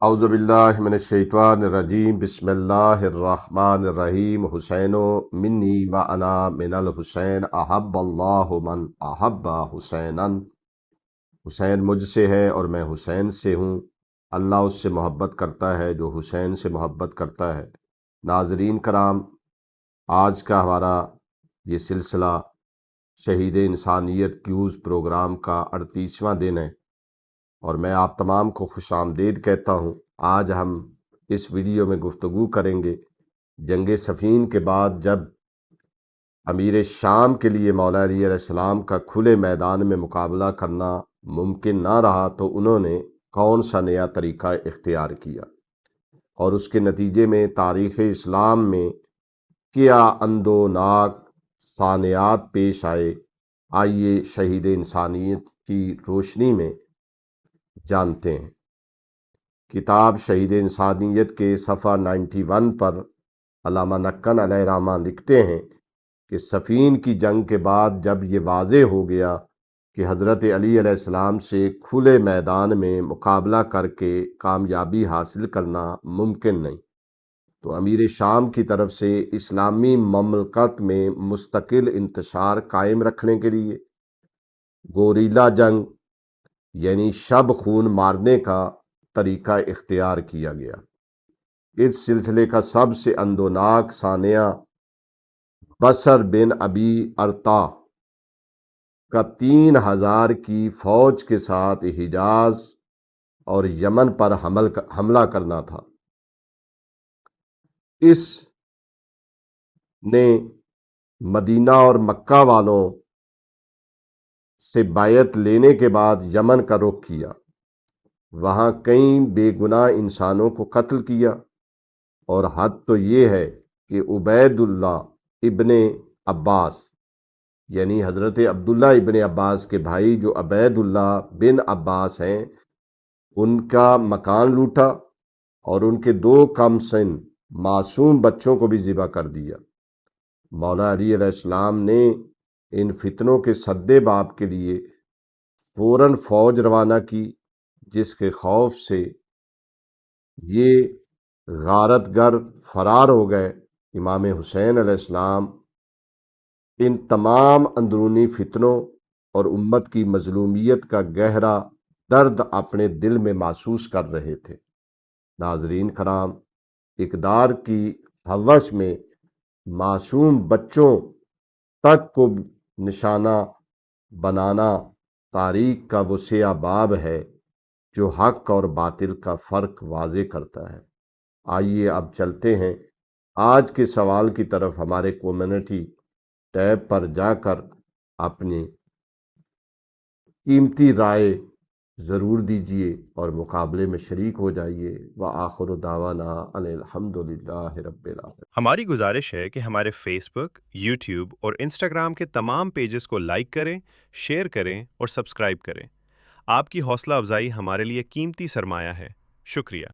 اعوذ باللہ من الشیطان الرجیم بسم اللہ الرحمن الرحیم حسین منی و انا من الحسین احب اللہ من احب حسینا، حسین مجھ سے ہے اور میں حسین سے ہوں، اللہ اس سے محبت کرتا ہے جو حسین سے محبت کرتا ہے۔ ناظرین کرام، آج کا ہمارا یہ سلسلہ شہید انسانیت کیوز پروگرام کا 38واں دن ہے اور میں آپ تمام کو خوش آمدید کہتا ہوں۔ آج ہم اس ویڈیو میں گفتگو کریں گے جنگ صفین کے بعد جب امیر شام کے لیے مولا علی علیہ السلام کا کھلے میدان میں مقابلہ کرنا ممکن نہ رہا تو انہوں نے کون سا نیا طریقہ اختیار کیا، اور اس کے نتیجے میں تاریخ اسلام میں کیا اندوناک صانعات پیش آئے۔ آئیے شہید انسانیت کی روشنی میں جانتے ہیں۔ کتاب شہید انسانیت کے صفحہ 91 پر علامہ نکن علیہ رحمہ لکھتے ہیں کہ صفین کی جنگ کے بعد جب یہ واضح ہو گیا کہ حضرت علی علیہ السلام سے کھلے میدان میں مقابلہ کر کے کامیابی حاصل کرنا ممکن نہیں، تو امیر شام کی طرف سے اسلامی مملکت میں مستقل انتشار قائم رکھنے کے لیے گوریلا جنگ یعنی شب خون مارنے کا طریقہ اختیار کیا گیا۔ اس سلسلے کا سب سے اندوناک سانحہ بصر بن ابی ارطا کا 3000 کی فوج کے ساتھ حجاز اور یمن پر حملہ کرنا تھا۔ اس نے مدینہ اور مکہ والوں سے بیعت لینے کے بعد یمن کا رخ کیا، وہاں کئی بے گناہ انسانوں کو قتل کیا، اور حد تو یہ ہے کہ عبید اللہ ابن عباس یعنی حضرت عبداللہ ابن عباس کے بھائی جو عبید اللہ بن عباس ہیں، ان کا مکان لوٹا اور ان کے 2 کم سن معصوم بچوں کو بھی ذبح کر دیا۔ مولا علی علیہ السلام نے ان فتنوں کے سد باب کے لیے فوراً فوج روانہ کی، جس کے خوف سے یہ غارت گر فرار ہو گئے۔ امام حسین علیہ السلام ان تمام اندرونی فتنوں اور امت کی مظلومیت کا گہرا درد اپنے دل میں محسوس کر رہے تھے۔ ناظرین کرام، اقدار کی ہوس میں معصوم بچوں تک کو نشانہ بنانا تاریخ کا وہ سیاہ باب ہے جو حق اور باطل کا فرق واضح کرتا ہے۔ آئیے اب چلتے ہیں آج کے سوال کی طرف۔ ہمارے کمیونٹی ٹیب پر جا کر اپنی قیمتی رائے ضرور دیجیے اور مقابلے میں شریک ہو جائیے۔ وآخر دعوانا ان الحمدللہ رب العالمین۔ ہماری گزارش ہے کہ ہمارے فیس بک، یوٹیوب اور انسٹاگرام کے تمام پیجز کو لائک کریں، شیئر کریں اور سبسکرائب کریں۔ آپ کی حوصلہ افزائی ہمارے لیے قیمتی سرمایہ ہے۔ شکریہ۔